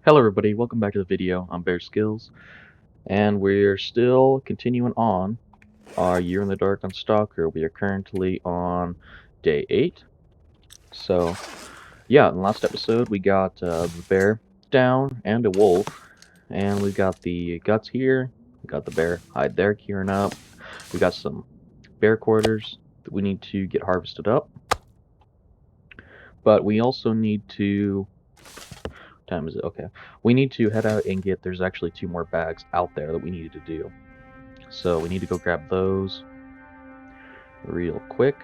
Hello everybody, welcome back to the video. I'm Bear Skills, and we're still continuing on our Year in the Dark on Stalker. We are currently on day 8. So, yeah, in the last episode we got the bear down and a wolf, and we got the guts here, we got the bear hide there curing up, we got some bear quarters that we need to get harvested up, but we also need to time is it? Okay. We need to head out and get, there's actually 2 more bags out there that we needed to do. So we need to go grab those real quick.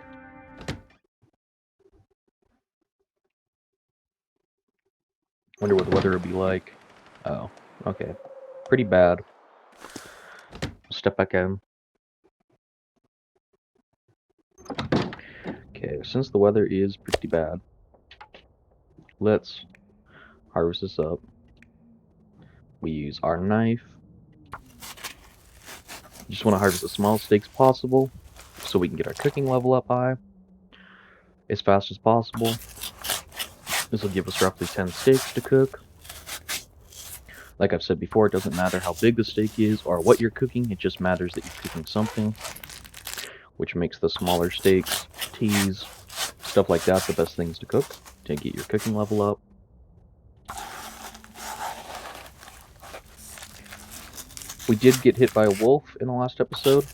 Wonder what the weather will be like. Oh, okay. Pretty bad. Step back in. Okay, since the weather is pretty bad, let's harvest this up. We use our knife. Just want to harvest the smallest steaks possible so we can get our cooking level up high as fast as possible. This will give us roughly 10 steaks to cook. Like I've said before, it doesn't matter how big the steak is or what you're cooking, it just matters that you're cooking something, which makes the smaller steaks, teas, stuff like that the best things to cook to get your cooking level up. We did get hit by a wolf in the last episode,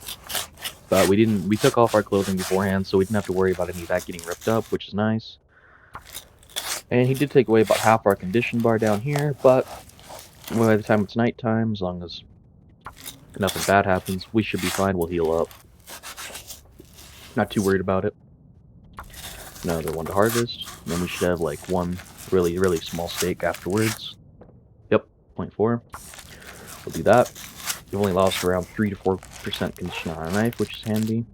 but we took off our clothing beforehand, so we didn't have to worry about any of that getting ripped up, which is nice. And he did take away about half our condition bar down here, but by the time it's nighttime, as long as nothing bad happens, we should be fine. We'll heal up. Not too worried about it. Another one to harvest, and then we should have like one really, really small steak afterwards. Yep, 0.4. We'll do that. It only lost around 3 to 4% condition on our knife, which is handy.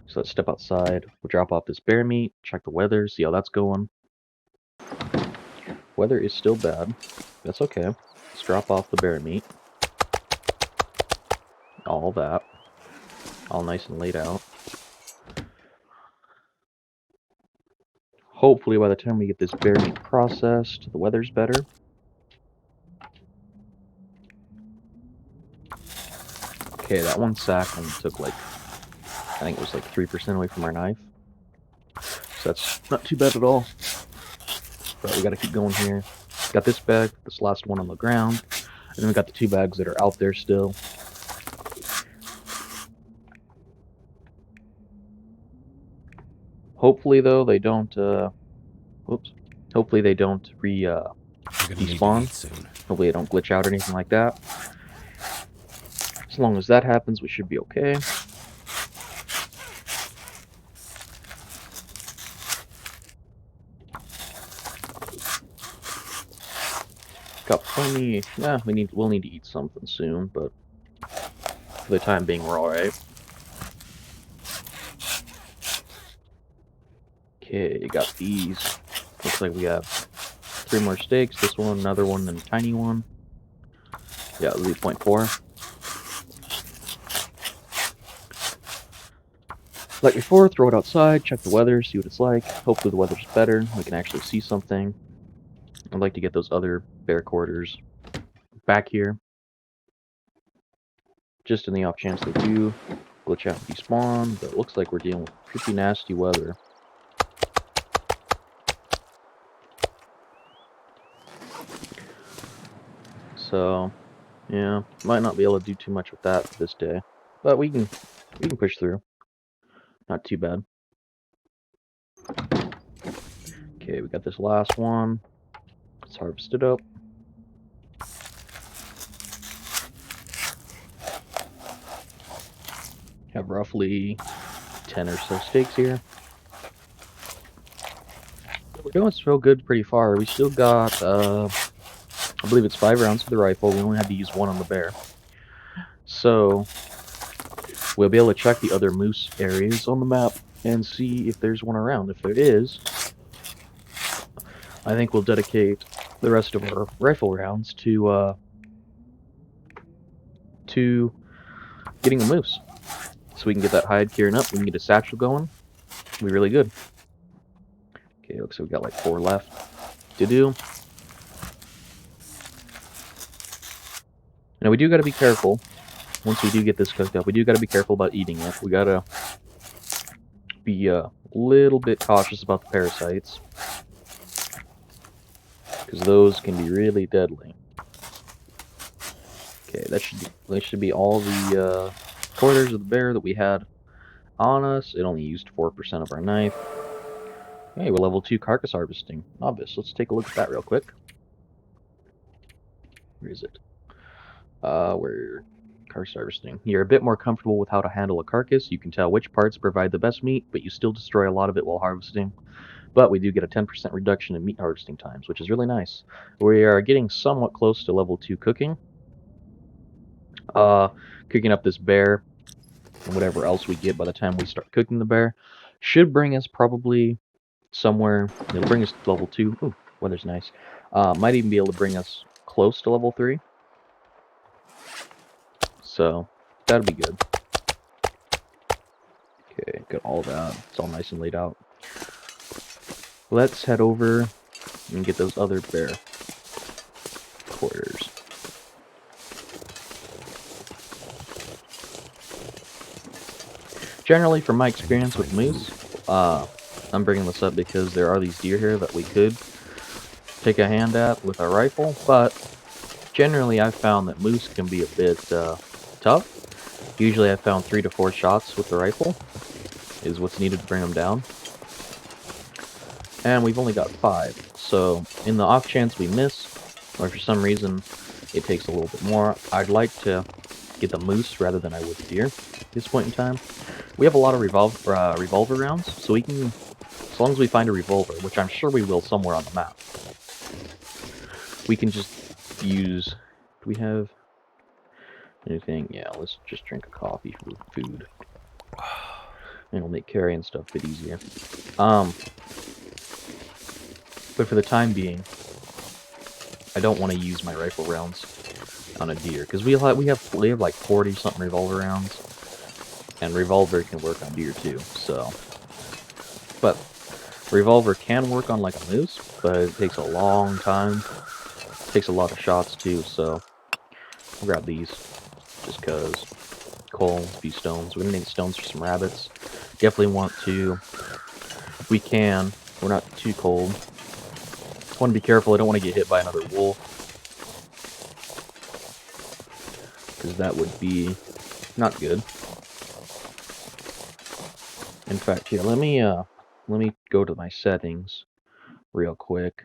So let's step outside. We'll drop off this bear meat, check the weather, see how that's going. Weather is still bad. That's okay. Let's drop off the bear meat. All that. All nice and laid out. Hopefully by the time we get this bear meat processed, the weather's better. Okay, that one sack only took like, I think it was like 3% away from our knife. So that's not too bad at all. But we gotta keep going here. Got this bag, this last one on the ground, and then we got the 2 bags that are out there still. Hopefully though they don't hopefully they don't despawn. Hopefully they don't glitch out or anything like that. As long as that happens, we should be okay. Got plenty. We'll need to eat something soon, but for the time being, we're alright. Okay, got these. Looks like we have 3 more steaks. This one, another one, and a tiny one. Yeah, it'll be 0.4. Like before, throw it outside, check the weather, see what it's like. Hopefully the weather's better. We can actually see something. I'd like to get those other bear quarters back here. Just in the off chance they do glitch out and despawn, but it looks like we're dealing with pretty nasty weather. So, yeah, might not be able to do too much with that this day, but we can push through. Not too bad. Okay, we got this last one. Let's harvest it up. Have roughly 10 or so steaks here. We're doing so good pretty far. We still got, I believe it's 5 rounds for the rifle. We only had to use 1 on the bear. So, we'll be able to check the other moose areas on the map and see if there's one around. If there is, I think we'll dedicate the rest of our rifle rounds to getting a moose. So we can get that hide curing up, we can get a satchel going. It'll be really good. Okay, looks like we got like 4 left to do. Now we do got to be careful. Once we do get this cooked up, we do got to be careful about eating it. We got to be a little bit cautious about the parasites, because those can be really deadly. Okay, that should be all the quarters of the bear that we had on us. It only used 4% of our knife. Hey, we're level 2 carcass harvesting. Obvious. Let's take a look at that real quick. Where is it? We're carcass harvesting. You're a bit more comfortable with how to handle a carcass. You can tell which parts provide the best meat, but you still destroy a lot of it while harvesting. But we do get a 10% reduction in meat harvesting times, which is really nice. We are getting somewhat close to level 2 cooking. Cooking up this bear and whatever else we get by the time we start cooking the bear should bring us probably somewhere. It'll bring us to level 2. Ooh, weather's nice. Might even be able to bring us close to level 3. So that'd be good. Okay, got all that. It's all nice and laid out. Let's head over and get those other bear quarters. Generally, from my experience with moose, I'm bringing this up because there are these deer here that we could take a hand at with our rifle, but generally I've found that moose can be a bit tough. Usually I've found 3 to 4 shots with the rifle is what's needed to bring them down. And we've only got 5, so in the off chance we miss, or for some reason it takes a little bit more, I'd like to get the moose rather than I would the deer at this point in time. We have a lot of revolver rounds, so we can, as long as we find a revolver, which I'm sure we will somewhere on the map, we can just use, do we have anything? Yeah, let's just drink a coffee for food. And it'll make carrying stuff a bit easier. But for the time being, I don't want to use my rifle rounds on a deer, because we have like 40 something revolver rounds, and revolver can work on deer too. So, but revolver can work on like a moose, but it takes a long time. It takes a lot of shots too. So I'll grab these just cause. Coal, a few stones. We're gonna need stones for some rabbits. Definitely want to. If we can. We're not too cold. Want to be careful. I don't want to get hit by another wolf, because that would be not good. In fact, here, let me go to my settings real quick.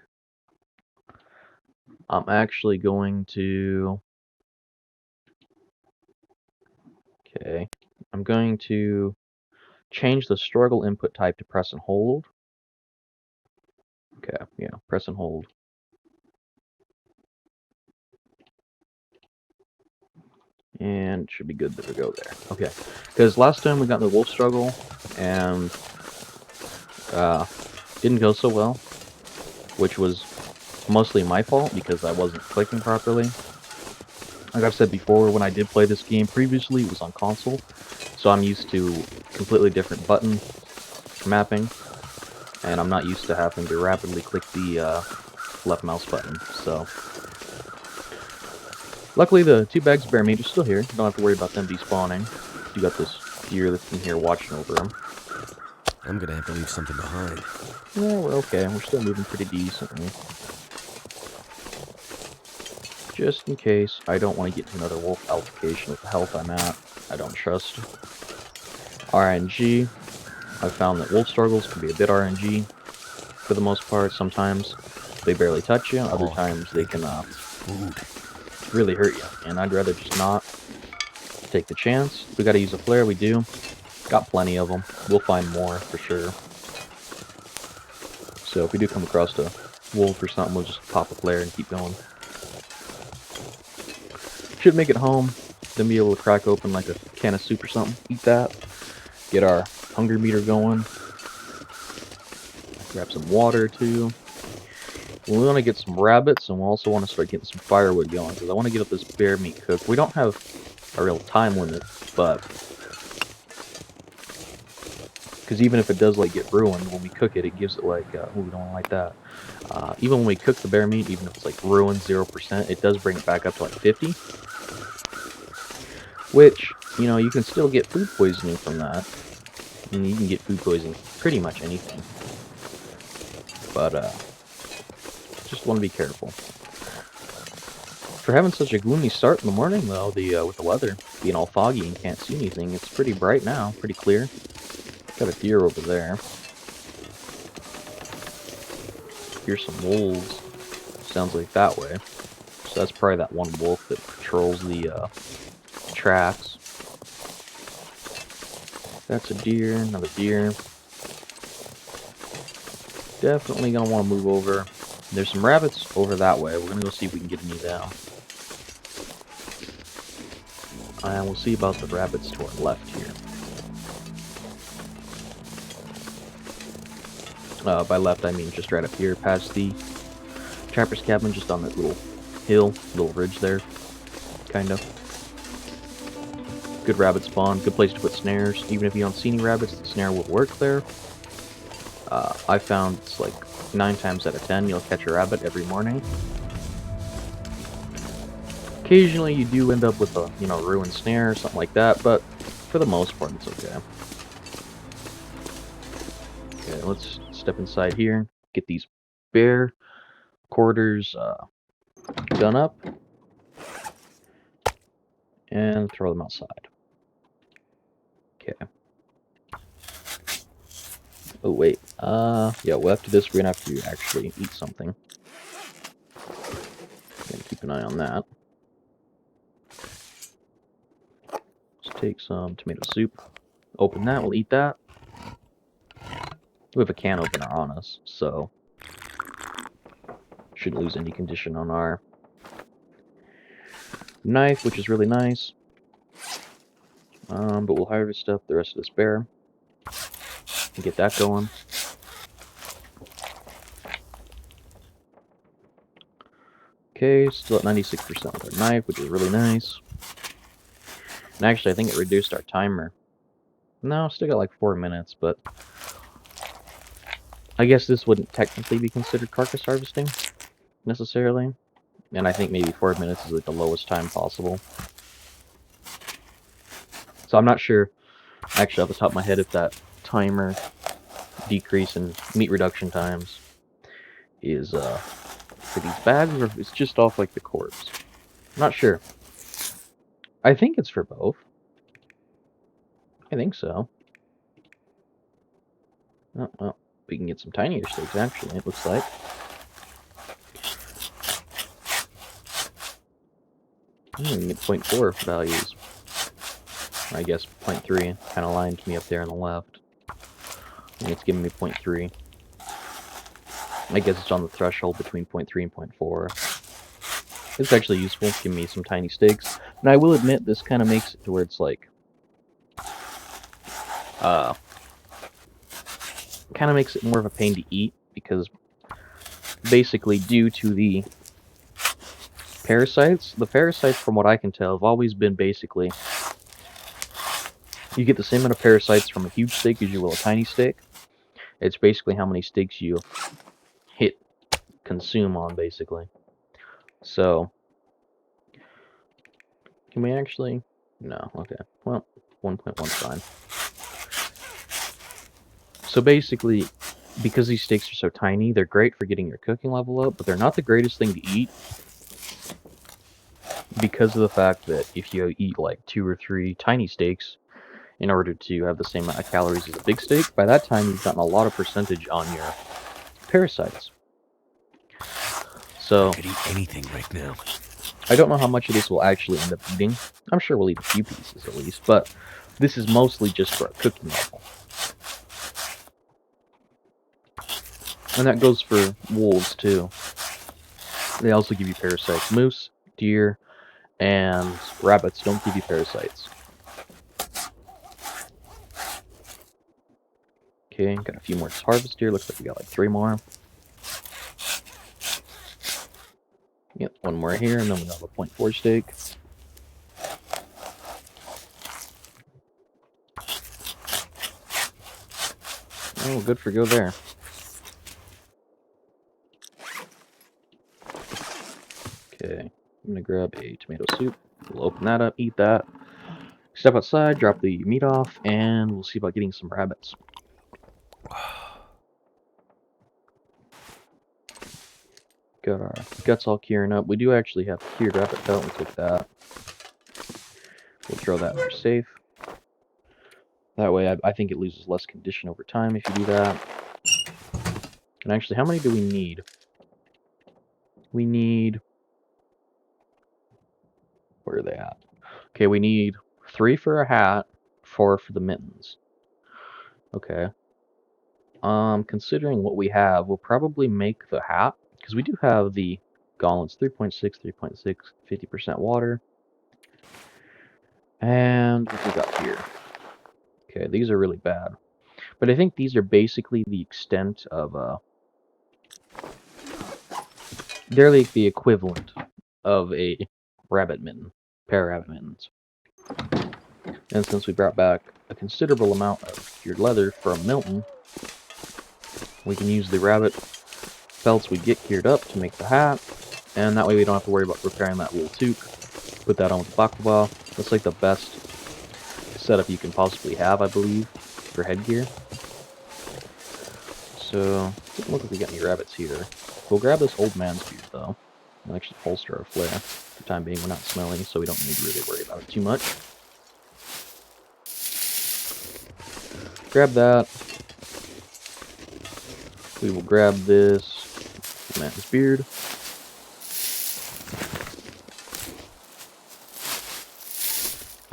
I'm actually going to. Okay, I'm going to change the struggle input type to press and hold. Okay, yeah, press and hold. And should be good to go there. Okay, because last time we got in the wolf struggle and didn't go so well, which was mostly my fault because I wasn't clicking properly. Like I've said before, when I did play this game previously, it was on console, so I'm used to completely different button mapping, and I'm not used to having to rapidly click the left mouse button. So luckily the 2 bags of bear meat are still here. Don't have to worry about them despawning. You got this deer that's in here watching over them. I'm gonna have to leave something behind. Yeah, we're okay. We're still moving pretty decently. Just in case I don't want to get to another wolf altercation with the health I'm at. I don't trust RNG. I've found that wolf struggles can be a bit RNG for the most part. Sometimes they barely touch you, other times they can really hurt you, and I'd rather just not take the chance. If we gotta use a flare, we do. Got plenty of them. We'll find more for sure. So if we do come across a wolf or something, we'll just pop a flare and keep going. Should make it home, then be able to crack open like a can of soup or something, eat that, get our hunger meter going, grab some water too. We want to get some rabbits, and we also want to start getting some firewood going, because I want to get up this bear meat cooked. We don't have a real time limit, but because even if it does like get ruined when we cook it, it gives it like we don't like that. Even when we cook the bear meat, even if it's like ruined 0%, it does bring it back up to like 50. which, you know, you can still get food poisoning from that. I mean, you can get food poisoning from pretty much anything. But, just want to be careful. For having such a gloomy start in the morning, though, with the weather being all foggy and can't see anything, it's pretty bright now, pretty clear. Got a deer over there. Here's some wolves. Sounds like that way. So that's probably that one wolf that patrols the tracks. That's a deer, another deer. Definitely gonna want to move over. There's some rabbits over that way. We're gonna go see if we can get any down. And we'll see about the rabbits to our left here. By left, I mean just right up here, past the trapper's cabin, just on that little hill, little ridge there, kind of. Good rabbit spawn, good place to put snares. Even if you don't see any rabbits, the snare will work there. I found it's like 9 times out of 10 you'll catch a rabbit every morning. Occasionally you do end up with a, you know, ruined snare or something like that, but for the most part it's okay. Okay, let's step inside here, get these bear quarters done up, and throw them outside. Okay. Oh wait, yeah, well after this we're gonna have to actually eat something. Gotta keep an eye on that. Let's take some tomato soup. Open that, we'll eat that. We have a can opener on us, so shouldn't lose any condition on our knife, which is really nice. But we'll harvest up the rest of this bear and get that going. Okay, still at 96% with our knife, which is really nice. And actually, I think it reduced our timer. No, still got like 4 minutes, but I guess this wouldn't technically be considered carcass harvesting, necessarily. And I think maybe 4 minutes is like the lowest time possible. So I'm not sure, actually off the top of my head, if that timer decrease in meat reduction times is for these bags, or if it's just off like the corpse. I'm not sure. I think it's for both. I think so. Oh, well, we can get some tinier steaks, actually, it looks like. We can get 0.4 values. I guess 0.3 kind of lined me up there on the left. And it's giving me 0.3. I guess it's on the threshold between 0.3 and 0.4. It's actually useful, giving me some tiny steaks. And I will admit, this kind of makes it to where it's like... kind of makes it more of a pain to eat, because basically due to the parasites, from what I can tell have always been basically, you get the same amount of parasites from a huge steak as you will a tiny steak. It's basically how many steaks you consume on, basically. So, can we actually? No, okay. Well, 1.1's fine. So basically, because these steaks are so tiny, they're great for getting your cooking level up, but they're not the greatest thing to eat, because of the fact that if you eat like 2 or 3 tiny steaks in order to have the same amount of calories as a big steak, by that time you've gotten a lot of percentage on your parasites. So, I could eat anything right now. I don't know how much of this we'll actually end up eating. I'm sure we'll eat a few pieces at least, but this is mostly just for a cooking level. And that goes for wolves too. They also give you parasites. Moose, deer, and rabbits don't give you parasites. Okay, got a few more to harvest here. Looks like we got like 3 more. Yep, 1 more here, and then we have a 0.4 steak. Oh, good for go there. Okay, I'm gonna grab a tomato soup. We'll open that up, eat that. Step outside, drop the meat off, and we'll see about getting some rabbits. Got our guts all curing up. We do actually have a cured rabbit pelt. We'll take that. We'll throw that in our safe. That way, I think it loses less condition over time if you do that. And actually, how many do we need? We need... Where are they at? Okay, we need 3 for a hat, 4 for the mittens. Okay. Considering what we have, we'll probably make the hat, because we do have the gauntlets, 3.6, 3.6, 50% water. And what we got here? Okay, these are really bad. But I think these are basically the extent of, they're like the equivalent of a rabbit mitten, pair of rabbit mittens. And since we brought back a considerable amount of cured leather from Milton, we can use the rabbit pelts we get cured up to make the hat, and that way we don't have to worry about repairing that wool toque. Put that on with the baklava. That's like the best setup you can possibly have, I believe, for headgear. So, doesn't look like we got any rabbits here. We'll grab this old man's beard though. We'll actually holster our flare. For the time being, we're not smelling, so we don't need to really worry about it too much. Grab that. We will grab this old man's beard.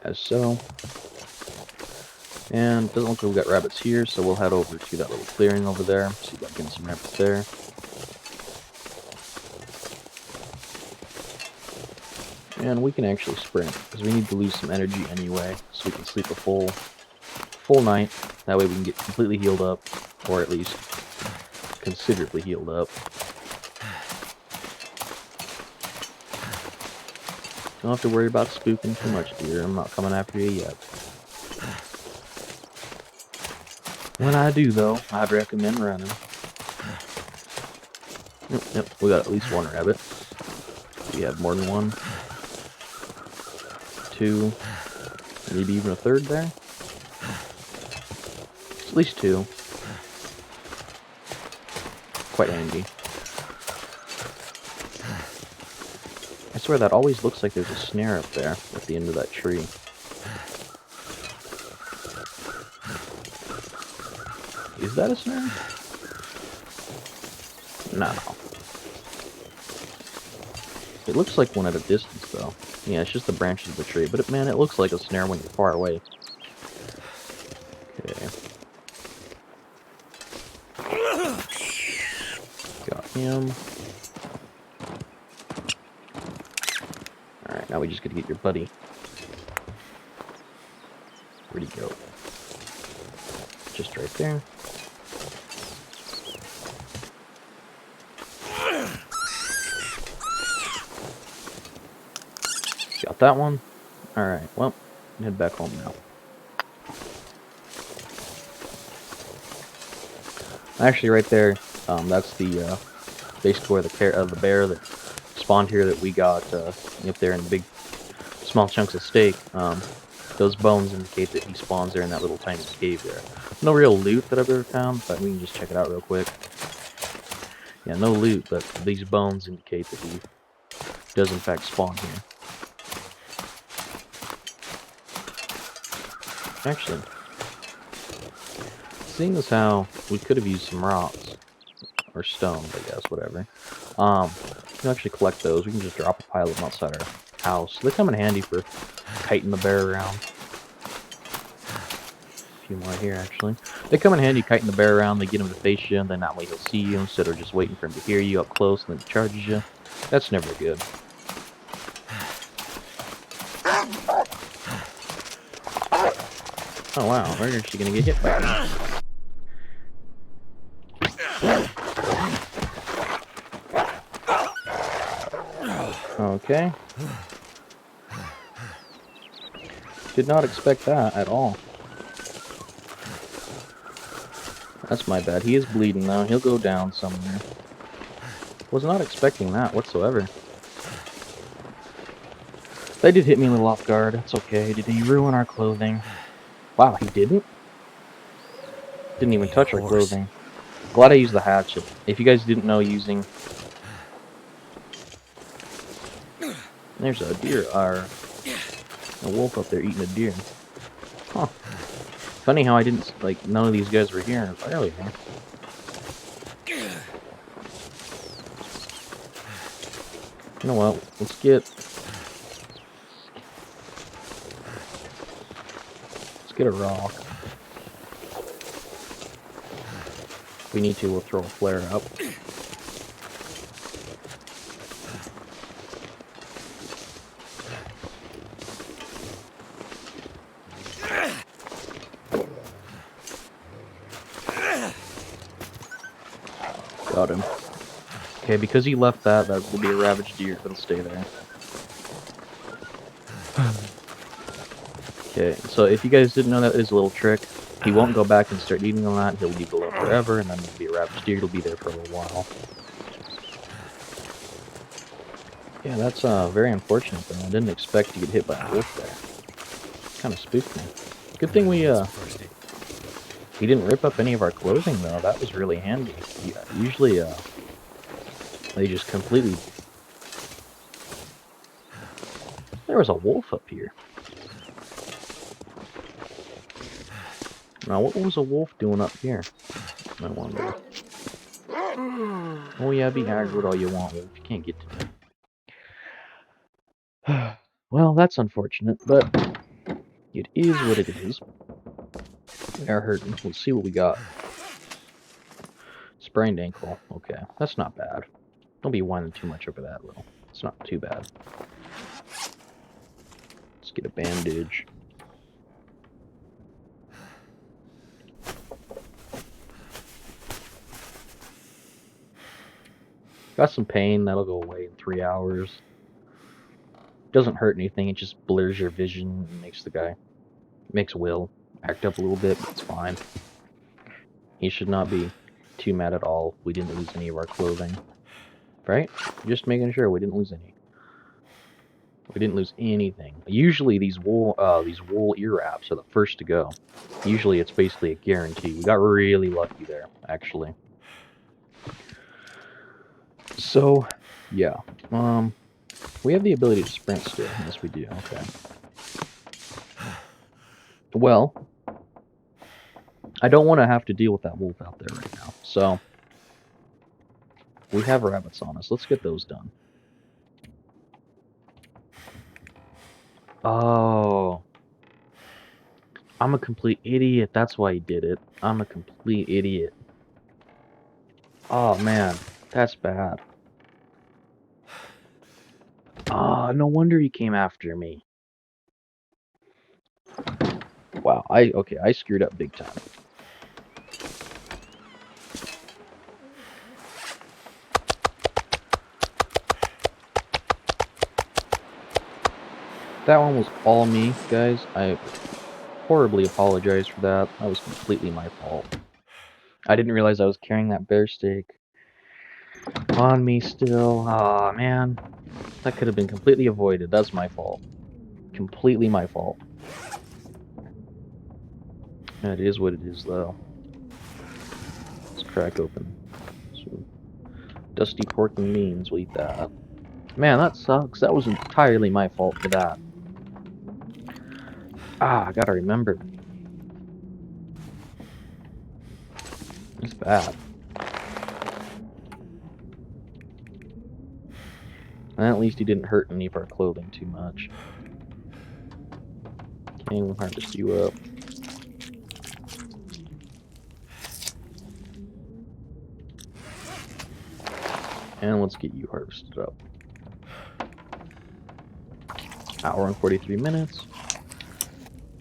As so. And it doesn't look like we got rabbits here, so we'll head over to that little clearing over there. See if I can get some rabbits there. And we can actually sprint, because we need to lose some energy anyway, so we can sleep a full night. That way we can get completely healed up, or at least considerably healed up. Don't have to worry about spooking too much, dear. I'm not coming after you yet. When I do, though, I'd recommend running. Yep, we got at least one rabbit. We have more than one. 2, maybe even a third there. At least 2. Quite handy. I swear that always looks like there's a snare up there at the end of that tree. Is that a snare? No. It looks like one at a distance, though. Yeah, it's just the branches of the tree. But, man, it looks like a snare when you're far away. Okay. Got him. Alright, now we just gotta get your buddy. Where'd he go? Just right there. Got that one. Alright, well, head back home now. Actually, right there, that's the basically where the bear that spawned here that we got up there in big, small chunks of steak. Those bones indicate that he spawns there in that little tiny cave there. No real loot that I've ever found, but we can just check it out real quick. Yeah, no loot, but these bones indicate that he does in fact spawn here. Actually, seeing as how we could have used some rocks, or stones, I guess, whatever. We can actually collect those. We can just drop a pile of them outside our house. They come in handy for kiting the bear around. A few more here, actually. They come in handy kiting the bear around. They get him to face you, and then that way he'll see you instead of just waiting for him to hear you up close and then he charges you. That's never good. Oh wow, we're actually gonna get hit by him. Okay. Did not expect that at all. That's my bad. He is bleeding though. He'll go down somewhere. Was not expecting that whatsoever. They did hit me a little off guard. That's okay. Did he ruin our clothing? Wow, he didn't? Didn't even touch our Horse. clothing. Glad I used the hatchet. If you guys didn't know using... There's a deer, or a wolf up there eating a deer. Huh. Funny how I didn't, like, none of these guys were here earlier. You know what? Let's get a rock. If we need to, we'll throw a flare up. Got him. Okay, because he left that will be a ravaged deer. It'll stay there. Okay, so if you guys didn't know, that is a little trick. He won't go back and start eating on that. He'll leave below forever, and then it'll be a ravaged deer. It'll be there for a little while. Yeah, that's very unfortunate though. I didn't expect to get hit by a wolf there. Kind of spooked me. Good thing we didn't rip up any of our clothing though. That was really handy. Yeah, usually they just completely... There was a wolf up here. Now, what was a wolf doing up here? I wonder. Oh yeah, be aggro all you want, wolf. You can't get to me. Well, that's unfortunate, but it is what it is. We are hurting. Let's see what we got. Sprained ankle. Okay, that's not bad. Don't be whining too much over that, little. It's not too bad. Let's get a bandage. Got some pain. That'll go away in 3 hours. Doesn't hurt anything. It just blurs your vision and makes Will act up a little bit, but it's fine. He should not be too mad at all. We didn't lose any of our clothing. Right? Just making sure we didn't lose any. We didn't lose anything. Usually these wool ear wraps are the first to go. Usually it's basically a guarantee. We got really lucky there, actually. So, yeah. We have the ability to sprint still. Yes, we do. Okay. Well, I don't want to have to deal with that wolf out there right now. So, we have rabbits on us. Let's get those done. Oh. I'm a complete idiot. That's why he did it. I'm a complete idiot. Oh, man. That's bad. Ah, no wonder he came after me. Wow, I screwed up big time. That one was all me, guys. I horribly apologize for that. That was completely my fault. I didn't realize I was carrying that bear steak on me still. Aw, man. That could have been completely avoided. That's my fault. Completely my fault. It is what it is, though. Let's crack open some dusty pork and beans. We'll eat that. Man, that sucks. That was entirely my fault for that. Ah, I gotta remember. It's bad. And at least he didn't hurt any of our clothing too much. Okay, we'll harvest you up. And let's get you harvested up. Hour and 43 minutes.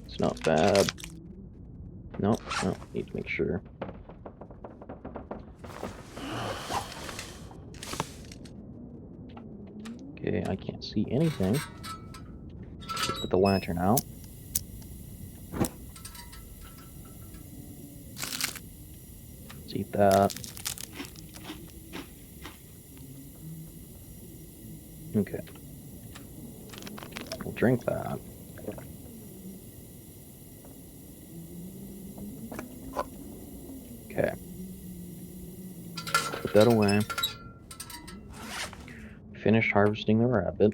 It's not bad. Nope, need to make sure. Okay, I can't see anything. Let's put the lantern out. Let's eat that. Okay. We'll drink that. Okay. Put that away. Finish harvesting the rabbit.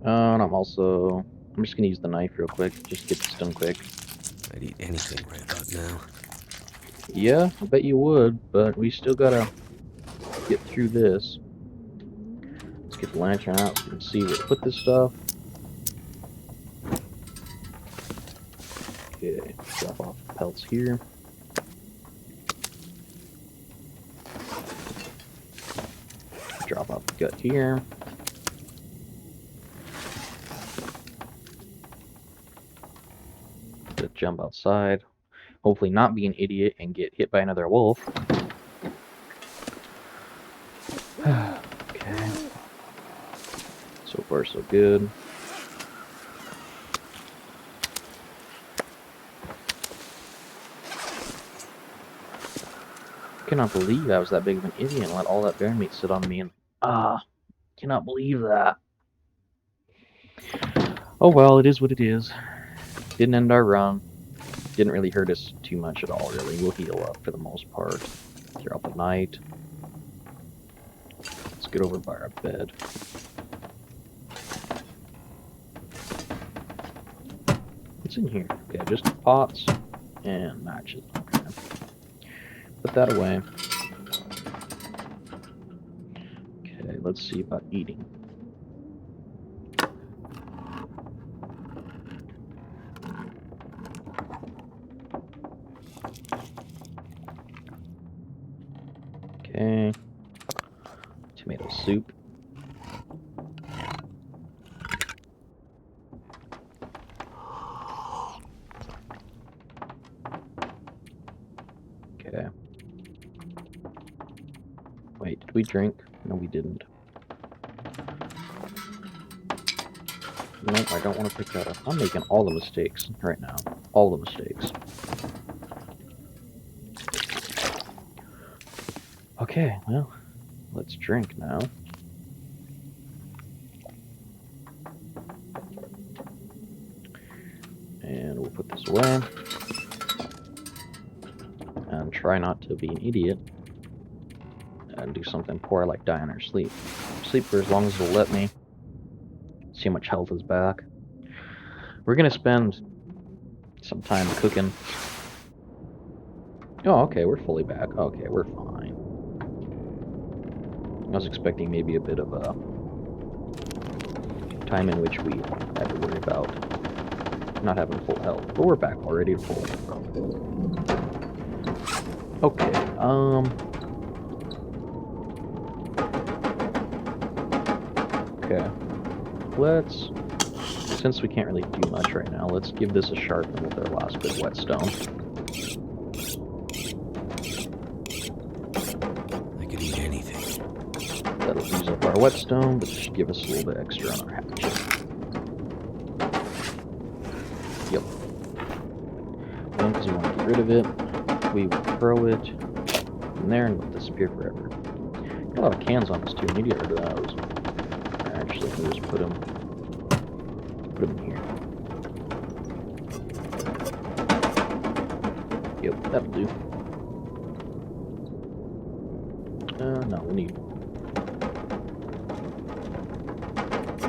And I'm just gonna use the knife real quick, just get this done quick. I'd eat anything right about now. Yeah, I bet you would, but we still gotta get through this. Let's get the lantern out so we can see where to put this stuff. Okay, drop off the pelts here. Drop off the gut here. Just jump outside. Hopefully not be an idiot and get hit by another wolf. Okay. So far so good. I cannot believe I was that big of an idiot and let all that bear meat sit on me, and cannot believe that. Oh well, it is what it is. Didn't end our run. Didn't really hurt us too much at all, really. We'll heal up for the most part throughout the night. Let's get over by our bed. What's in here? Okay, just pots and matches. Okay. Put that away. Okay, let's see about eating. Okay. Tomato soup. Okay. Wait, did we drink? No, we didn't. No, I don't want to pick that up. I'm making all the mistakes right now. All the mistakes. Okay, well, let's drink now. And we'll put this away. And try not to be an idiot. And do something poor like die in our sleep. Sleep for as long as it'll let me. See how much health is back. We're gonna spend some time cooking. Oh, okay, we're fully back. Okay, we're fine. I was expecting maybe a bit of a time in which we had to worry about not having full health, but we're back already to full. Okay, okay, since we can't really do much right now, let's give this a sharpen with our last bit of whetstone. I could eat anything. That'll use up our whetstone, but should give us a little bit extra on our hatchet. Yep. And because we want to get rid of it, we will throw it in there and it'll disappear forever. Got a lot of cans on this too. We need to get rid of those. Actually, we'll just put them in here. Yep, that'll do. No, we need.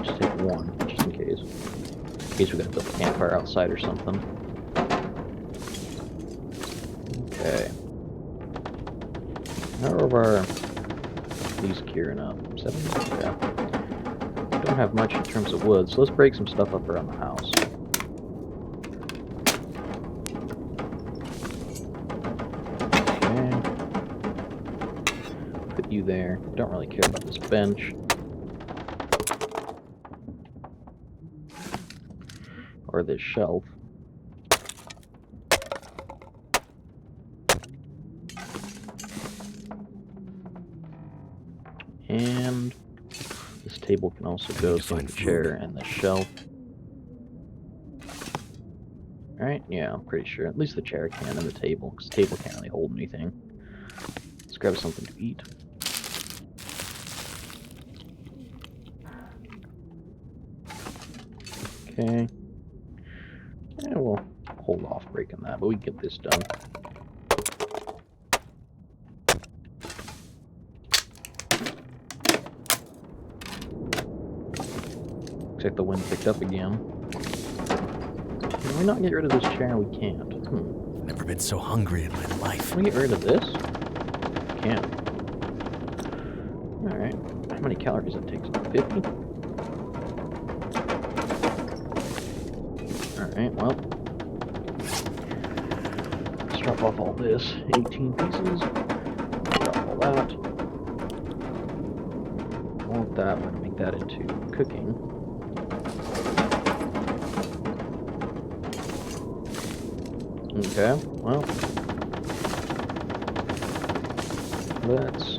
Just take one, just in case. In case we gotta build a campfire outside or something. Okay. How are these curing up? 7? Yeah. Don't have much in terms of wood, so let's break some stuff up around the house. Okay. Put you there. Don't really care about this bench. Or this shelf. And this table can also go so the chair and the shelf. Alright, yeah, I'm pretty sure. At least the chair can and the table, because the table can't really hold anything. Let's grab something to eat. Okay. And we'll hold off breaking that, but we can get this done. Looks like the wind picked up again. Can we not get rid of this chair? We can't. Never been so hungry in my life. Can we get rid of this? Can't. Alright. How many calories that takes? 50? Alright, well. Let's drop off all this. 18 pieces. Drop all that. All of that. We're going to make that into cooking. Okay, well. Let's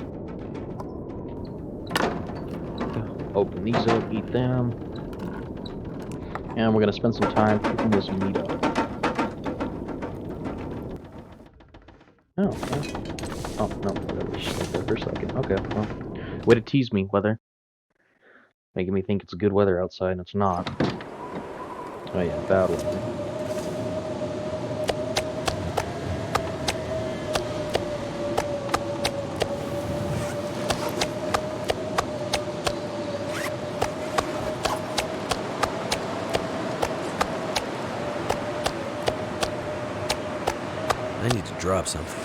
open these up, eat them. And we're going to spend some time cooking this meat up. Oh, okay. Oh, no, that was just like that for a second. Okay, well. Way to tease me, weather. Making me think it's good weather outside, and it's not. Oh yeah, bad weather. I need to drop something.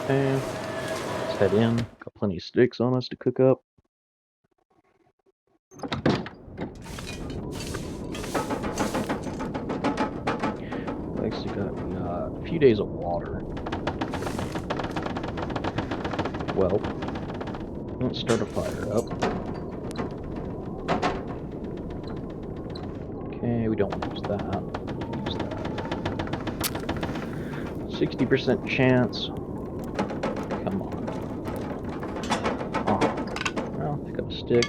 Okay, let's head in. Got plenty of sticks on us to cook up. We actually got a few days of water. Well, let's start a fire up. Okay, we don't want to use that. Use that. 60% chance. Come on. Oh, well, pick up a stick.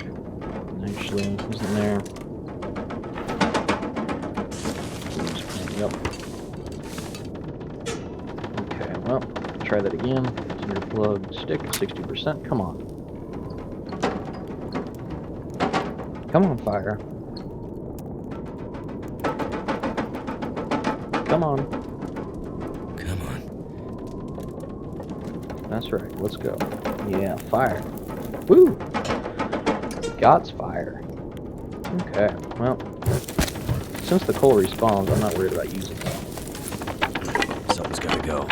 Actually, isn't there? Yep. Okay, well, try that again. Cinder plug, stick, 60%. Come on. Come on, fire. Come on. Come on. That's right, let's go. Yeah, fire. Woo! God's fire. Okay, well, since the coal respawns, I'm not worried about using it. Something's gotta go.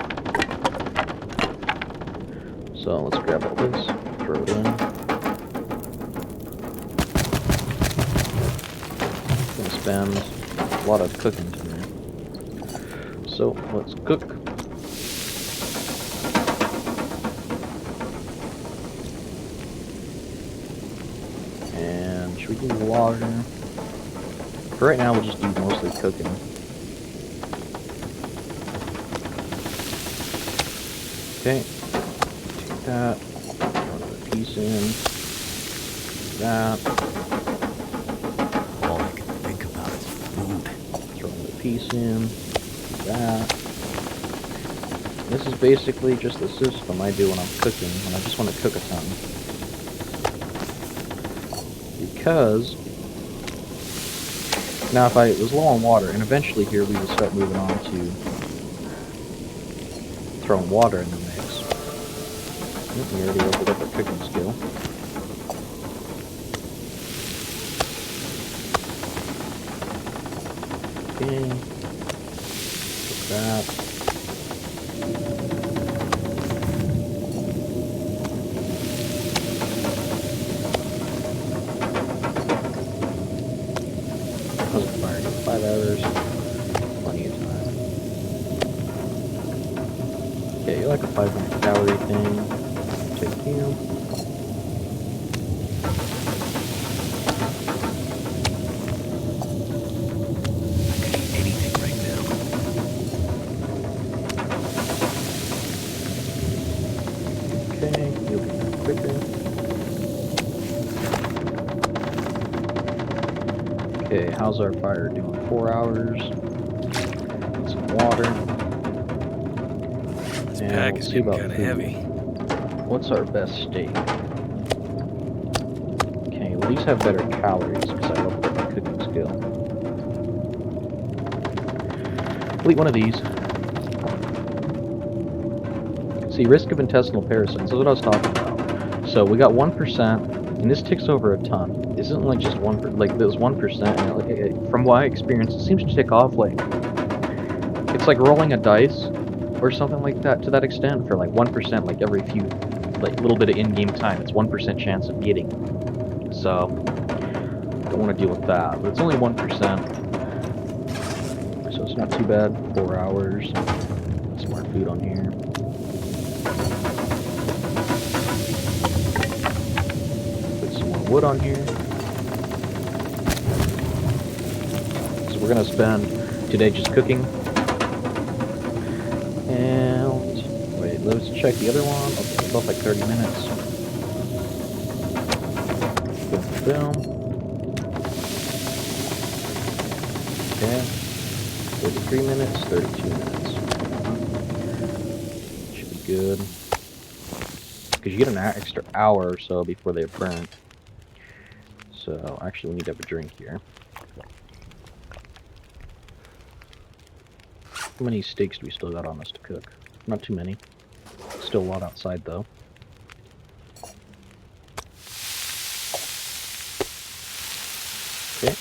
So let's grab all this, throw it in. Gonna spend a lot of cooking today. So let's cook. And should we do water? For right now, we'll just do mostly cooking. Okay, take that, throw another piece in, do that, All I can think about is food. throw another piece in, do that. This is basically just the system I do when I'm cooking, when I just want to cook a ton. Because now if I was low on water, and eventually here we will start moving on to throwing water in the mix. We already opened up our cooking skill. Okay. Cook that. How's it fired? 5 hours. Plenty of time. Okay, you like a 500 calorie thing. Take you. I could eat anything right now. Okay, you'll be done quicker. Okay, how's our fire doing? 4 hours. Get some water. This And pack we'll is see getting about kind of food. heavy. What's our best steak? Okay, well these have better calories because I leveled up my cooking skill. skill. Complete one of these. See, risk of intestinal parasites. That's what I was talking about. So we got 1%, and this ticks over a ton. It isn't like just 1%, like there's 1%, and like, from what I experienced, it seems to tick off like, it's like rolling a dice, or something like that, to that extent, for like 1%, like every few, like little bit of in-game time, it's 1% chance of getting. So, don't want to deal with that, but it's only 1%. So it's not too bad. 4 hours. Some more food on here. Put some more wood on here. So we're gonna spend today just cooking. And wait, let's check the other one. Okay, it's off like 30 minutes. Boom, boom. Okay. 33 minutes, 32 minutes. Should be good. Because you get an extra hour or so before they're burnt. So, actually, we need to have a drink here. How many steaks do we still got on us to cook? Not too many. Still a lot outside, though. Okay.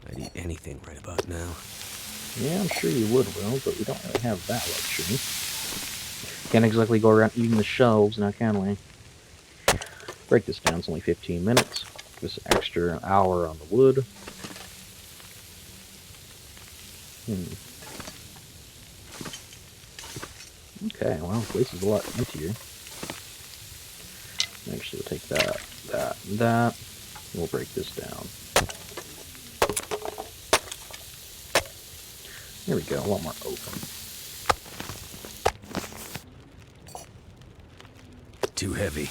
I'd eat anything right about now. Yeah, I'm sure you would, Will, but we don't really have that luxury. Can't exactly go around eating the shelves now, can we? Break this down, it's only 15 minutes. Give us an extra hour on the wood. Okay, well, the place is a lot emptier. Actually, we'll take that, that, and that. We'll break this down. There we go, a lot more open. Too heavy.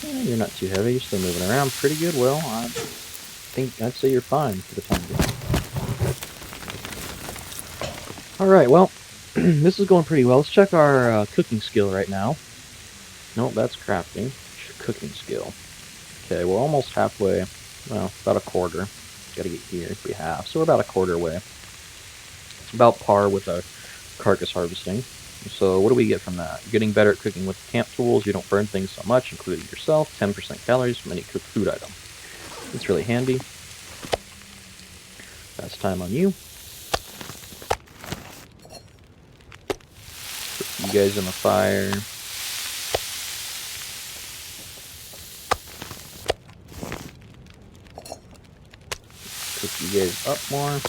Yeah, you're not too heavy, you're still moving around pretty good. Well, I'd say you're fine for the time being. Alright, well, this is going pretty well. Let's check our cooking skill right now. Nope, that's crafting. Cooking skill. Okay, we're almost halfway. Well, about a quarter. Gotta get here if we have. So we're about a quarter way. It's about par with our carcass harvesting. So what do we get from that? You're getting better at cooking with camp tools. You don't burn things so much, including yourself. 10% calories from any cooked food item. It's really handy. That's time on you. Put you guys in the fire. Cook you guys up more.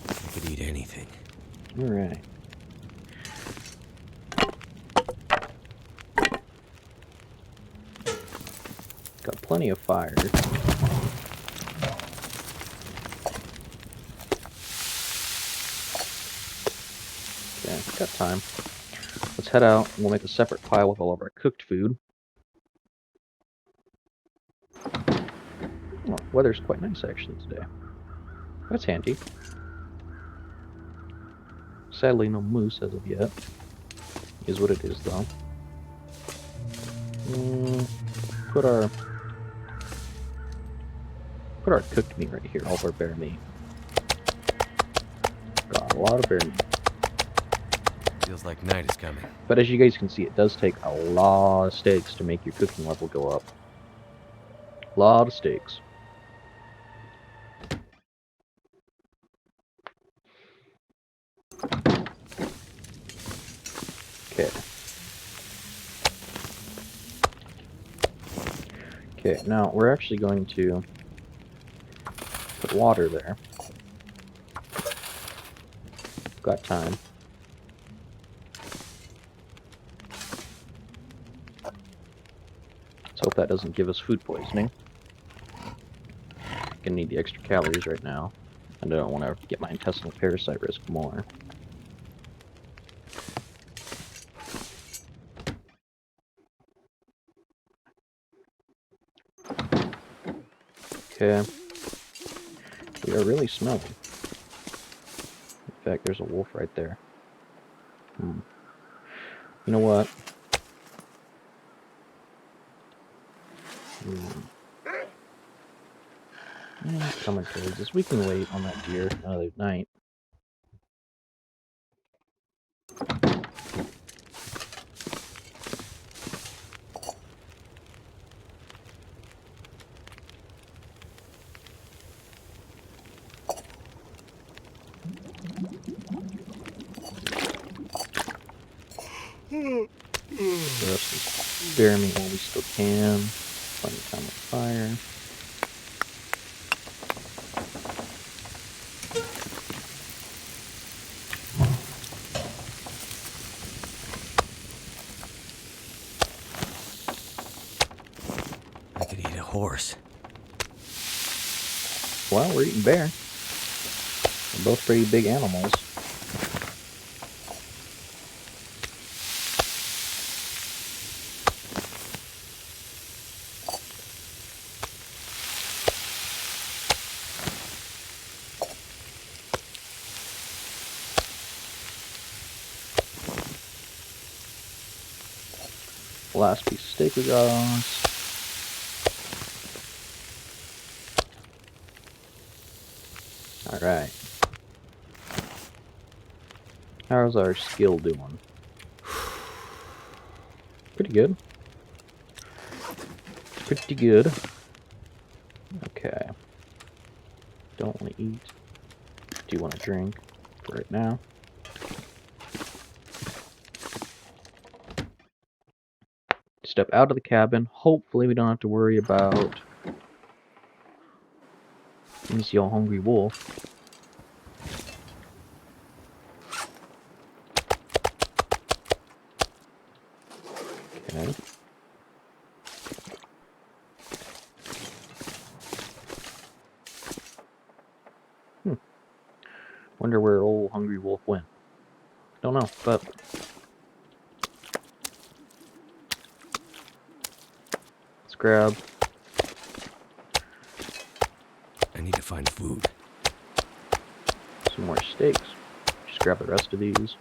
I could eat anything. Alright. Got plenty of fire. Okay, got time. Let's head out. We'll make a separate pile with all of our cooked food. Oh, weather's quite nice actually today. That's handy. Sadly, no moose as of yet. Is what it is, though. Put our cooked meat right here. All of our bear meat. Got a lot of bear meat. Feels like night is coming. But as you guys can see, it does take a lot of steaks to make your cooking level go up. A lot of steaks. Okay. Okay, now we're actually going to put water there. Got time. Let's hope that doesn't give us food poisoning. Gonna need the extra calories right now. And I don't want to get my intestinal parasite risk more. Okay. We are really smelling. In fact, there's a wolf right there. You know what? Yeah, he's coming towards us. We can wait on that deer another night. The rest is bear meat while we still can. Plenty of time with fire. I could eat a horse. Well, we're eating bear. They're both pretty big animals. Last piece of steak we got on us. Alright. How's our skill doing? Pretty good. Pretty good. Okay. Don't want to eat. Do want to drink for right now. Step out of the cabin. Hopefully we don't have to worry about... Let me see a hungry wolf. Okay. Wonder where old hungry wolf went. Don't know, but... Let's grab... I need to find food. some more steaks. Just grab the rest of these.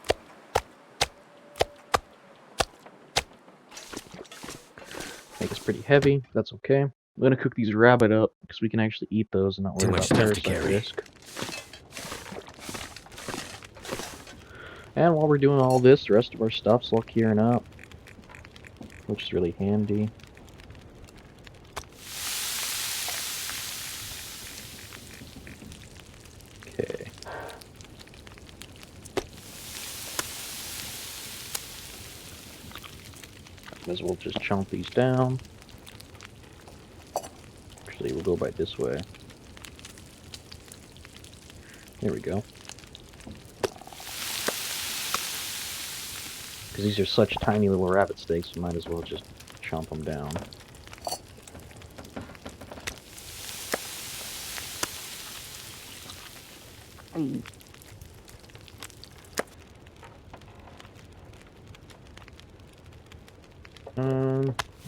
Make us pretty heavy. That's okay. I'm gonna cook these rabbit up because we can actually eat those and not Too worry much about stuff to parasite carry. risk. And while we're doing all this, the rest of our stuff's all curing up, which is really handy. Okay. Might as well just chunk these down. Actually, we'll go by this way. There we go. Because these are such tiny little rabbit steaks, we might as well just chomp them down.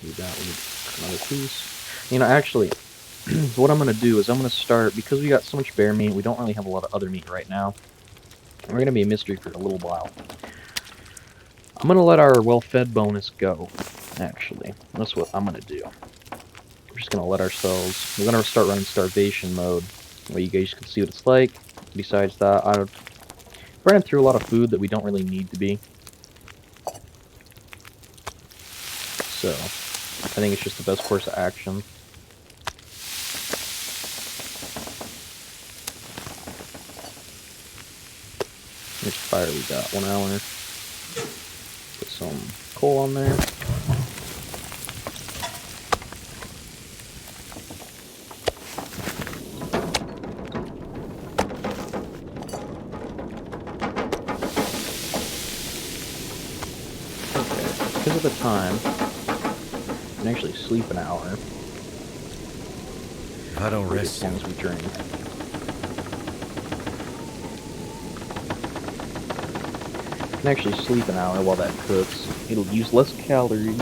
Do that with another piece. You know, actually, what I'm going to do is I'm going to start, because we got so much bear meat, we don't really have a lot of other meat right now. We're going to be a mystery for a little while. I'm going to let our well-fed bonus go, actually. That's what I'm going to do. We're just going to let ourselves... We're going to start running starvation mode, where you guys can see what it's like. Besides that, I'm running through a lot of food that we don't really need to be. So, I think it's just the best course of action. How much fire we got? 1 hour. Put some coal on there. Okay, because of the time, I can actually sleep an hour. If I don't rest As long soon, as we drink. I can actually sleep an hour while that cooks. It'll use less calories,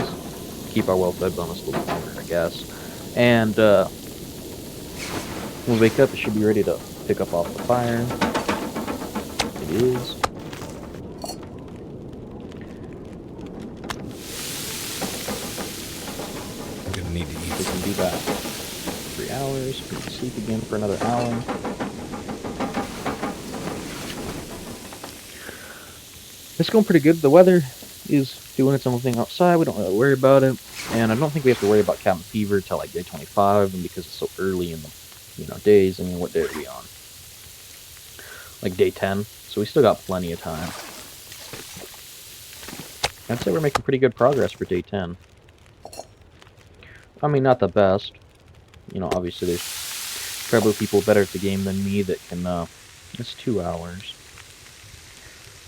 keep our well-fed bonus a little longer, I guess. And when we wake up, it should be ready to pick up off the fire. It is. just go to sleep again for another hour. It's going pretty good. The weather is doing its own thing outside. We don't really worry about it. And I don't think we have to worry about cabin fever till like day 25, and because it's so early in the days. I mean, what day are we on? Like day 10. So we still got plenty of time. I'd say we're making pretty good progress for day 10. I mean, not the best. Obviously there's probably people better at the game than me that can, it's 2 hours.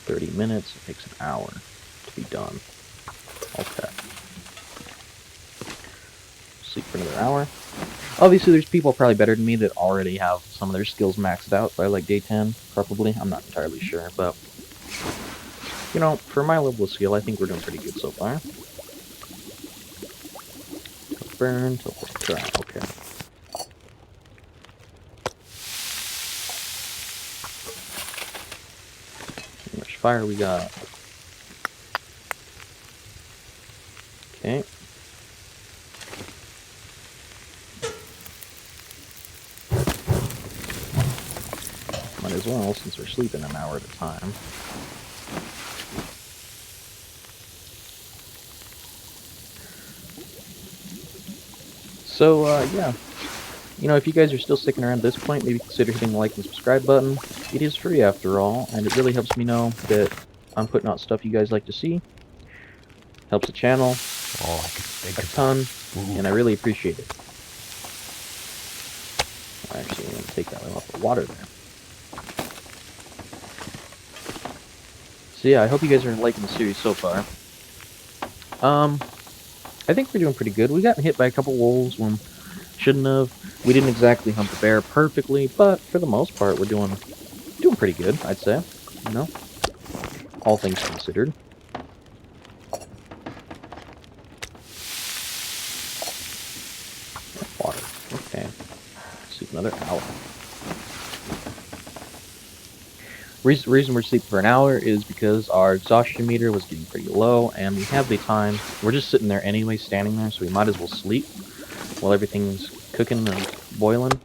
30 minutes, it takes an hour to be done. Okay. Sleep for another hour. Obviously there's people probably better than me that already have some of their skills maxed out by like day 10, probably. I'm not entirely sure, but for my level of skill, I think we're doing pretty good so far. Burn till dry. Okay. How much fire we got? Okay. Might as well, since we're sleeping an hour at a time. So, yeah. If you guys are still sticking around at this point, maybe consider hitting the like and subscribe button. It is free after all, and it really helps me know that I'm putting out stuff you guys like to see. Helps the channel a ton, and I really appreciate it. Actually, I'm going to take that one off the water there. So yeah, I hope you guys are liking the series so far. I think we're doing pretty good. We got hit by a couple wolves when shouldn't have. We didn't exactly hunt the bear perfectly, but for the most part, we're doing pretty good, I'd say. All things considered. Water. Okay. Sleep another hour. Reason we're sleeping for an hour is because our exhaustion meter was getting pretty low, and we have the time. We're just sitting there anyway, standing there, so we might as well sleep while everything's cooking and boiling.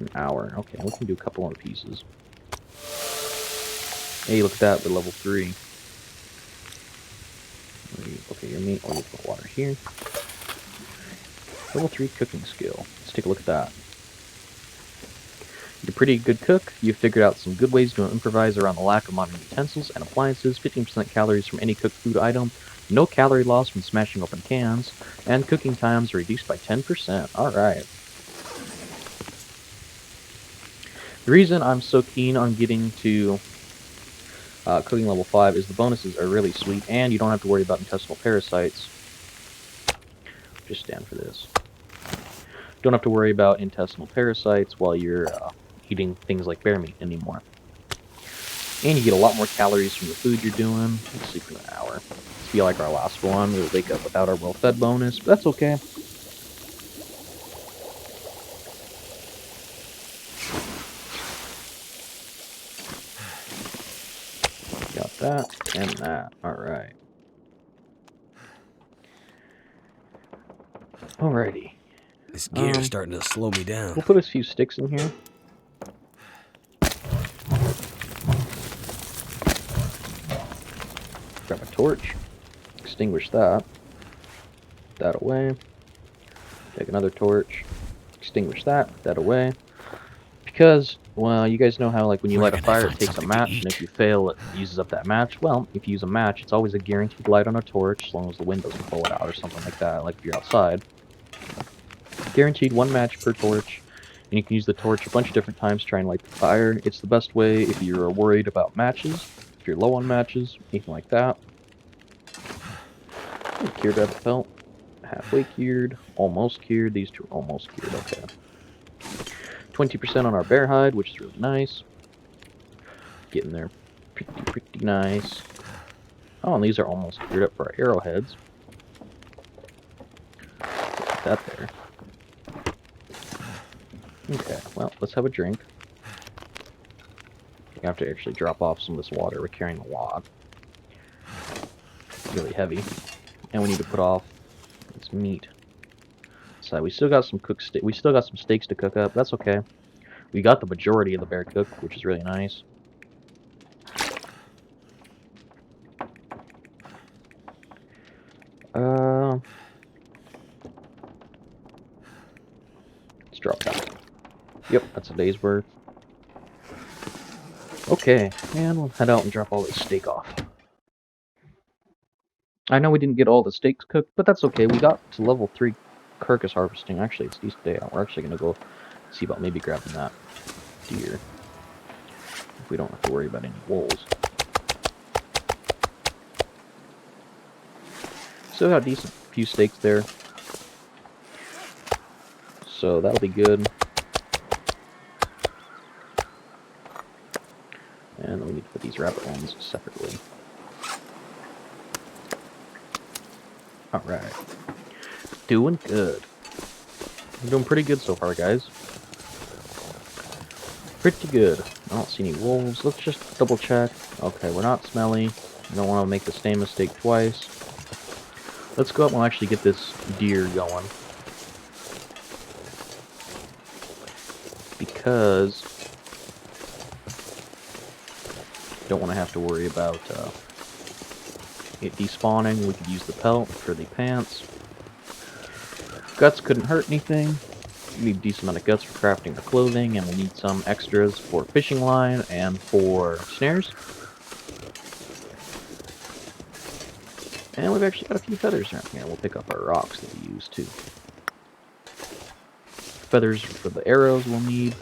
An hour. Okay, we can do a couple more pieces. Hey, look at that, we're level 3. Okay, your meat, or you put water here. Level 3 cooking skill. Let's take a look at that. You're a pretty good cook. You've figured out some good ways to improvise around the lack of modern utensils and appliances, 15% calories from any cooked food item, no calorie loss from smashing open cans, and cooking times reduced by 10%. Alright. The reason I'm so keen on getting to cooking level 5 is the bonuses are really sweet, and you don't have to worry about intestinal parasites. Just stand for this. Don't have to worry about intestinal parasites while you're eating things like bear meat anymore. And you get a lot more calories from the food you're doing. Let's sleep for an hour. Let's be like our last one. We'll wake up without our well-fed bonus, but that's okay. Got that and that. Alright. Alrighty. This gear's starting to slow me down. We'll put a few sticks in here. Grab a torch. Extinguish that. Put that away. Take another torch. Extinguish that. Put that away. Because, well, you guys know how, like, when you light a fire, it takes a match, and if you fail, it uses up that match. Well, if you use a match, it's always a guaranteed light on a torch, as long as the wind doesn't blow it out or something like that, like if you're outside. Guaranteed 1 match per torch, and you can use the torch a bunch of different times to try and light the fire. It's the best way if you're worried about matches, if you're low on matches, anything like that. Cured rabbit pelt. Halfway cured, almost cured. These two are almost cured, okay. 20% on our bear hide, which is really nice. Getting there pretty nice. Oh, and these are almost cured up for our arrowheads. Put that there. Okay, well, let's have a drink. You have to actually drop off some of this water. We're carrying a lot. It's really heavy. And we need to put off this meat. Let's side. We still got some we still got some steaks to cook up. That's okay. We got the majority of the bear cooked, which is really nice. Let's drop that. Yep, that's a day's worth. Okay, and we'll head out and drop all this steak off. I know we didn't get all the steaks cooked, but that's okay. We got to level 3 carcass harvesting. Actually, it's decent day out. We're actually going to go see about maybe grabbing that deer. If we don't have to worry about any wolves. Still got a decent few steaks there. So that'll be good. And then we need to put these rabbit ones separately. Alright. Doing good. We're doing pretty good so far, guys. Pretty good. I don't see any wolves. Let's just double check. Okay, we're not smelly. I don't want to make the same mistake twice. Let's go up and we'll actually get this deer going. Because don't want to have to worry about it despawning. We could use the pelt for the pants. Guts couldn't hurt anything. We need a decent amount of guts for crafting the clothing, and we need some extras for fishing line and for snares. And we've actually got a few feathers around here. We'll pick up our rocks that we use too. Feathers for the arrows we'll need.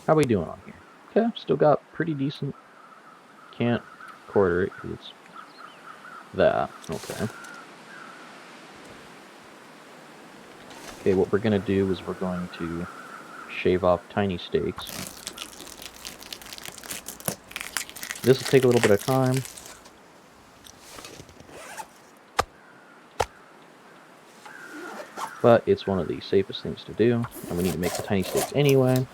How are we doing on here? Okay, still got pretty decent. Can't quarter it because it's that. Okay. Okay, what we're going to do is we're going to shave off tiny steaks. This will take a little bit of time. But it's one of the safest things to do, and we need to make the tiny steaks anyway.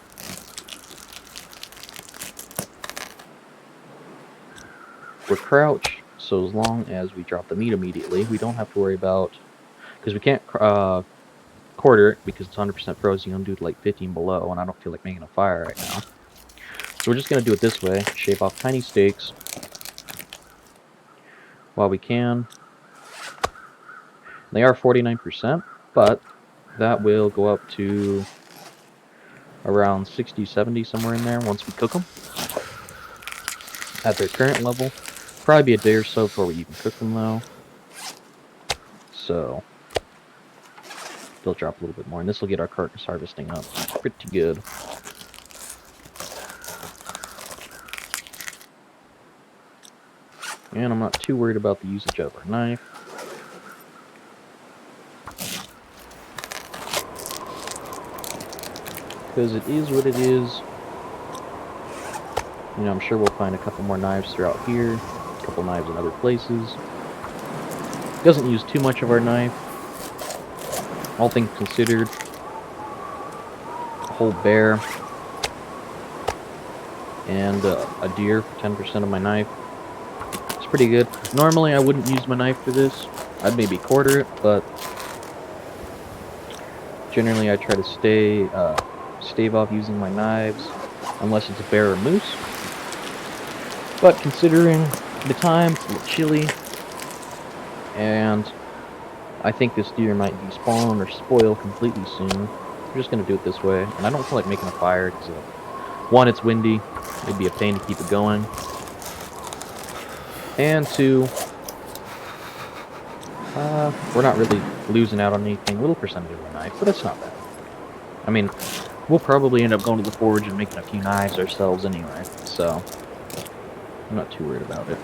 We're crouched, so as long as we drop the meat immediately, we don't have to worry about, because we can't quarter it because it's 100% frozen. You can do it like 15 below, and I don't feel like making a fire right now. So we're just going to do it this way, shave off tiny steaks while we can. They are 49%, but that will go up to around 60, 70, somewhere in there once we cook them. At their current level. Probably be a day or so before we even cook them though. So they'll drop a little bit more, and this will get our carcass harvesting up pretty good. And I'm not too worried about the usage of our knife. Because it is what it is. You know, I'm sure we'll find a couple more knives throughout here. A couple knives in other places. Doesn't use too much of our knife. All things considered. A whole bear. And a deer for 10% of my knife. It's pretty good. Normally I wouldn't use my knife for this. I'd maybe quarter it, but generally I try to stave off using my knives unless it's a bear or moose. But considering the time, it's a little chilly, and I think this deer might despawn or spoil completely soon. We're just going to do it this way, and I don't feel like making a fire because one, it's windy, it'd be a pain to keep it going, and two, we're not really losing out on anything. Little percentage of the knife, but it's not bad. I mean, we'll probably end up going to the forge and making a few knives ourselves anyway, so I'm not too worried about it.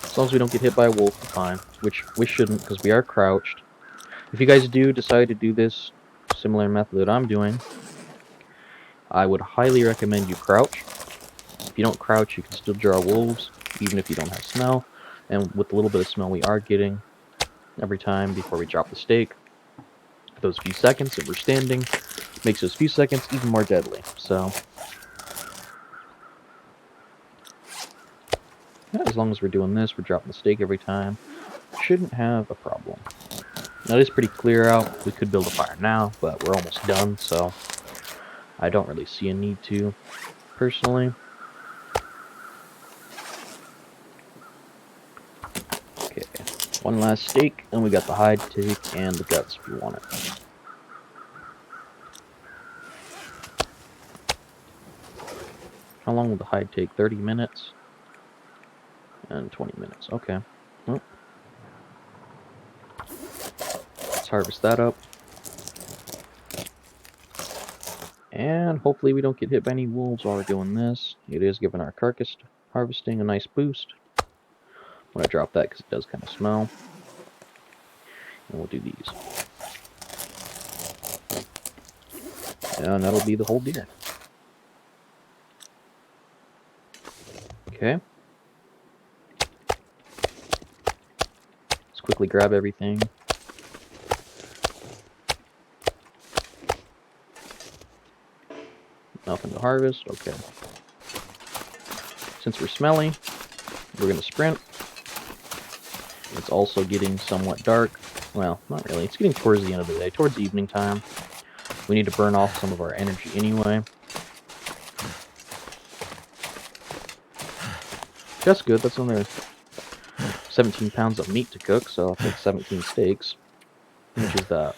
As long as we don't get hit by a wolf, we're fine. Which we shouldn't, because we are crouched. If you guys do decide to do this similar method that I'm doing, I would highly recommend you crouch. If you don't crouch, you can still draw wolves, even if you don't have smell. And with the little bit of smell we are getting every time before we drop the steak, those few seconds that we're standing makes those few seconds even more deadly. So that as long as we're doing this, we're dropping the steak every time. Shouldn't have a problem. Now, it is pretty clear out. We could build a fire now, but we're almost done, so I don't really see a need to, personally. Okay, one last steak, and we got the hide take and the guts if you want it. How long will the hide take? 30 minutes? And 20 minutes. Okay. Well, let's harvest that up. And hopefully we don't get hit by any wolves while we're doing this. It is giving our carcass harvesting a nice boost. I'm going to drop that because it does kind of smell. And we'll do these. And that'll be the whole deer. Okay. Let's quickly grab everything. Nothing to harvest. Okay. Since we're smelly, we're going to sprint. It's also getting somewhat dark. Well, not really. It's getting towards the end of the day, towards evening time. We need to burn off some of our energy anyway. That's good. That's only 17 pounds of meat to cook, so that's 17 steaks. Which is that?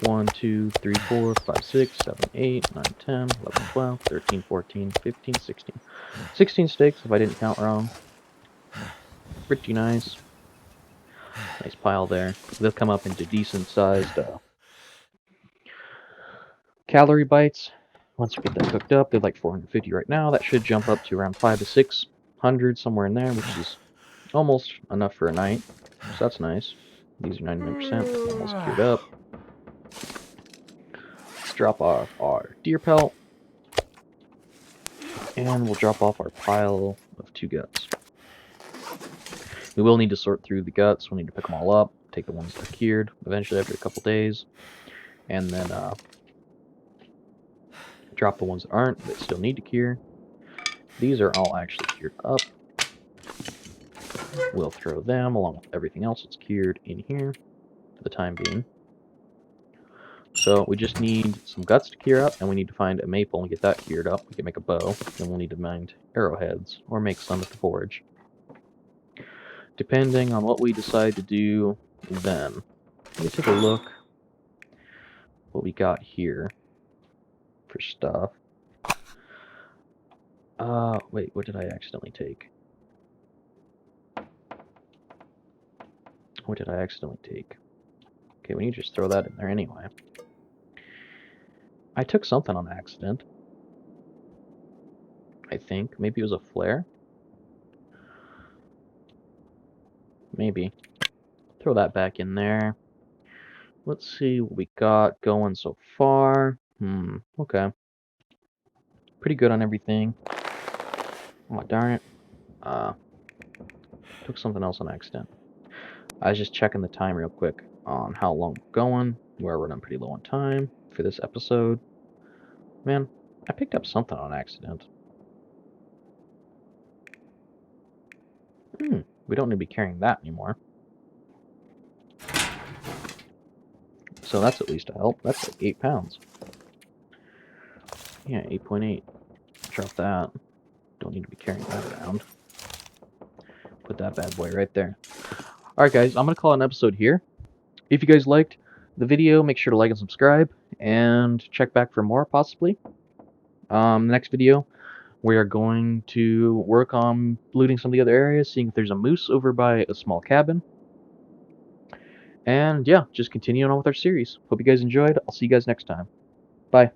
1, 2, 3, 4, 5, 6, 7, 8, 9, 10, 11, 12, 13, 14, 15, 16. 16 steaks, if I didn't count wrong. Pretty nice. Nice pile there. They'll come up into decent-sized calorie bites. Once we get that cooked up, they're like 450 right now. That should jump up to around 500 to 600, somewhere in there, which is almost enough for a night. So that's nice. These are 99%, almost cured up. Let's drop off our deer pelt. And we'll drop off our pile of 2 guts. We will need to sort through the guts. We'll need to pick them all up, take the ones that are cured eventually after a couple days, and then drop the ones that aren't, that still need to cure. These are all actually cured up. We'll throw them along with everything else that's cured in here for the time being. So we just need some guts to cure up, and we need to find a maple and get that cured up. We can make a bow, then we'll need to mine arrowheads, or make some at the forge. Depending on what we decide to do then. Let me take a look what we got here for stuff. Wait, what did I accidentally take? What did I accidentally take? Okay, we need to just throw that in there anyway. I took something on accident. I think. Maybe it was a flare? Maybe. Throw that back in there. Let's see what we got going so far. Okay. Pretty good on everything. Oh, darn it. Took something else on accident. I was just checking the time real quick on how long we're going. We're running pretty low on time for this episode. Man, I picked up something on accident. We don't need to be carrying that anymore. So that's at least a help. That's like 8 pounds. Yeah, 8.8. Drop that. Don't need to be carrying that around. Put that bad boy right there. Alright guys, I'm going to call an episode here. If you guys liked the video, make sure to like and subscribe. And check back for more, possibly. The next video, we are going to work on looting some of the other areas, seeing if there's a moose over by a small cabin. And yeah, just continuing on with our series. Hope you guys enjoyed. I'll see you guys next time. Bye.